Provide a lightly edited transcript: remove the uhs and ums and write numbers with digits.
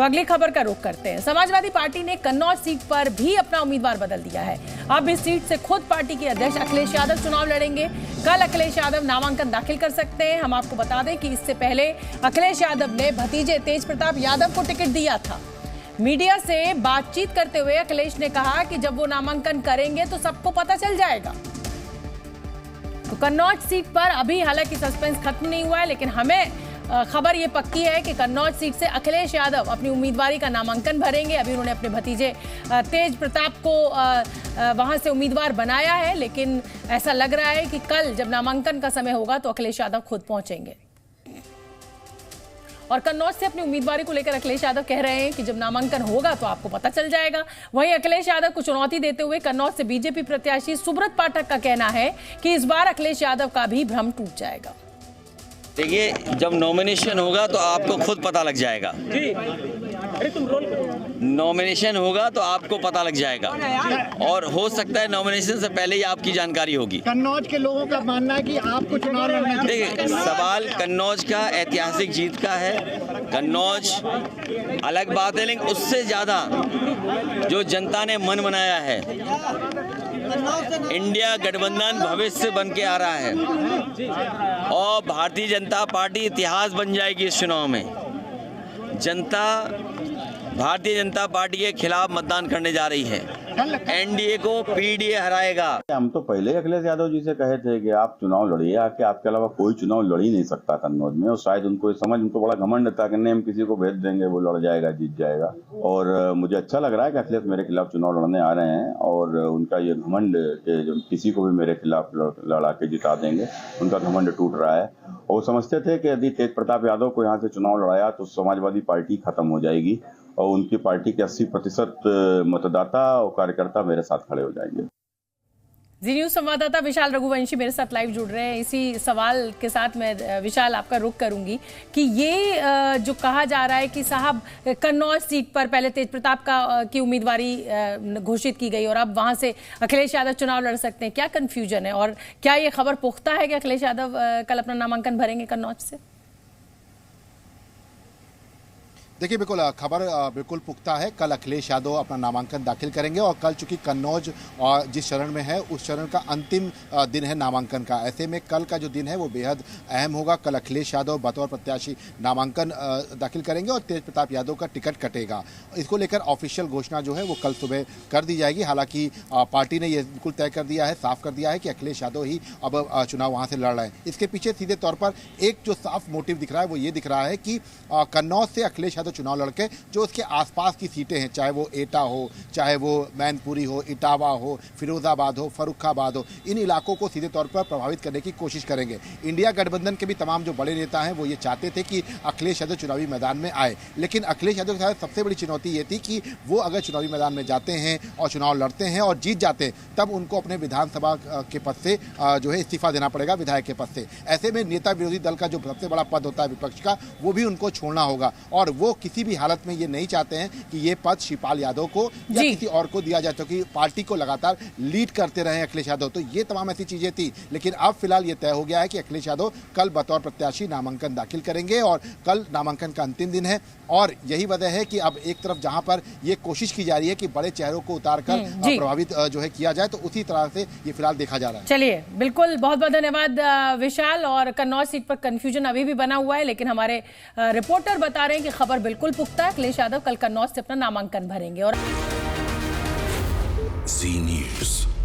तो अगली खबर का रुख करते हैं। समाजवादी पार्टी ने कन्नौज सीट पर भी अपना उम्मीदवार बदल दिया है। अब इस सीट से खुद पार्टी के अध्यक्ष अखिलेश यादव चुनाव लड़ेंगे। कल अखिलेश यादव नामांकन दाखिल कर सकते हैं। हम आपको बता दें कि इससे पहले अखिलेश यादव ने भतीजे तेज प्रताप यादव को टिकट दिया था। मीडिया से बातचीत करते हुए अखिलेश ने कहा कि जब वो नामांकन करेंगे तो सबको पता चल जाएगा। तो कन्नौज सीट पर अभी हालांकि सस्पेंस खत्म नहीं हुआ है, लेकिन हमें खबर ये पक्की है कि कन्नौज सीट से अखिलेश यादव अपनी उम्मीदवारी का नामांकन भरेंगे। अभी उन्होंने अपने भतीजे तेज प्रताप को वहां से उम्मीदवार बनाया है, लेकिन ऐसा लग रहा है कि कल जब नामांकन का समय होगा तो अखिलेश यादव खुद पहुंचेंगे। और कन्नौज से अपनी उम्मीदवारी को लेकर अखिलेश यादव कह रहे हैं कि जब नामांकन होगा तो आपको पता चल जाएगा। वहीं अखिलेश यादव को चुनौती देते हुए कन्नौज से बीजेपी प्रत्याशी सुब्रत पाठक का कहना है कि इस बार अखिलेश यादव का भी भ्रम टूट जाएगा। देखिए, जब नॉमिनेशन होगा तो आपको खुद पता लग जाएगा। नॉमिनेशन होगा तो आपको पता लग जाएगा, और हो सकता है नॉमिनेशन से पहले ही आपकी जानकारी होगी। कन्नौज के लोगों का मानना है कि आपको चुनाव लड़ना है। देखिए, सवाल कन्नौज का ऐतिहासिक जीत का है। कन्नौज अलग बात है, लेकिन उससे ज़्यादा जो जनता ने मन बनाया है, इंडिया गठबंधन भविष्य बन के आ रहा है और भारतीय जनता पार्टी इतिहास बन जाएगी इस चुनाव में। जनता भारतीय जनता पार्टी के खिलाफ मतदान करने जा रही है। एनडीए को पीडीए हराएगा। हम तो पहले अखिलेश यादव जी से कहे थे कि आप चुनाव लड़िए, आके आपके अलावा कोई चुनाव लड़ ही नहीं सकता कन्नौज में। और शायद उनको समझ, उनको बड़ा घमंड था कि नहीं हम किसी को भेज देंगे, वो लड़ जाएगा, जीत जाएगा। और मुझे अच्छा लग रहा है कि अखिलेश मेरे खिलाफ चुनाव लड़ने आ रहे हैं, और उनका ये घमंड कि किसी को भी मेरे खिलाफ लड़ा के जिता देंगे, उनका घमंड टूट रहा है। और समझते थे कि यदि तेज प्रताप यादव को यहाँ से चुनाव लड़ाया तो समाजवादी पार्टी खत्म हो जाएगी और उनकी पार्टी के 80% मतदाता और कार्यकर्ता मेरे साथ खड़े हो जाएंगे। जी न्यूज संवाददाता विशाल रघुवंशी मेरे साथ लाइव जुड़ रहे हैं। इसी सवाल के साथ मैं विशाल आपका रुख करूंगी कि ये जो कहा जा रहा है कि साहब कन्नौज सीट पर पहले तेज प्रताप की उम्मीदवारी घोषित की गई और अब वहां से अखिलेश यादव चुनाव लड़ सकते हैं, क्या कंफ्यूजन है और क्या ये खबर पुख्ता है कि अखिलेश यादव कल अपना नामांकन भरेंगे कन्नौज से? देखिए, बिल्कुल खबर बिल्कुल पुख्ता है। कल अखिलेश यादव अपना नामांकन दाखिल करेंगे और कल चूंकि कन्नौज और जिस चरण में है उस चरण का अंतिम दिन है नामांकन का। ऐसे में कल का जो दिन है वो बेहद अहम होगा। कल अखिलेश यादव बतौर प्रत्याशी नामांकन दाखिल करेंगे और तेज प्रताप यादव का टिकट कटेगा। इसको लेकर ऑफिशियल घोषणा जो है वो कल सुबह कर दी जाएगी। हालांकि पार्टी ने ये बिल्कुल तय कर दिया है, साफ कर दिया है कि अखिलेश यादव ही अब चुनाव वहाँ से लड़ रहे हैं। इसके पीछे सीधे तौर पर एक जो साफ मोटिव दिख रहा है वो ये दिख रहा है कि कन्नौज से अखिलेश यादव चुनाव लड़के जो उसके आसपास की सीटें हैं, चाहे वो एटा हो, चाहे वो मैनपुरी हो, इटावा हो, फिरोजाबाद हो, फर्रुखाबाद हो, इन इलाकों को सीधे तौर पर प्रभावित करने की कोशिश करेंगे। इंडिया गठबंधन के भी तमाम जो बड़े नेता हैं वो ये चाहते थे कि अखिलेश यादव चुनावी मैदान में आए, लेकिन अखिलेश यादव के साथ सबसे बड़ी चुनौती ये थी कि वो अगर चुनावी मैदान में जाते हैं और चुनाव लड़ते हैं और जीत जाते हैं तब उनको अपने विधानसभा के पद से जो है इस्तीफा देना पड़ेगा, विधायक के पद से। ऐसे में नेता विरोधी दल का जो सबसे बड़ा पद होता है विपक्ष का, वो भी उनको छोड़ना होगा और वो किसी भी हालत में ये नहीं चाहते हैं कि ये पद शिवपाल यादव को या किसी और को दिया जाए, क्योंकि पार्टी को लगातार लीड करते रहे अखिलेश यादव। तो ये तमाम ऐसी चीजें थी, लेकिन अब फिलहाल ये तय हो गया है कि अखिलेश यादव कल बतौर प्रत्याशी नामांकन दाखिल करेंगे और कल नामांकन का अंतिम दिन है। और यही वजह है कि अब एक तरफ जहां पर ये कोशिश की जा रही है कि बड़े चेहरों को उतारकर प्रभावित जो है किया जाए, तो उसी तरह से ये फिलहाल देखा जा रहा है। चलिए, बिल्कुल, बहुत बहुत धन्यवाद विशाल। और कन्नौज सीट पर कंफ्यूजन अभी भी बना हुआ है, लेकिन हमारे रिपोर्टर बता रहे हैं कि खबर बिल्कुल पुख्ता है। अखिलेश यादव कल कन्नौज से अपना नामांकन भरेंगे। और जी न्यूज़।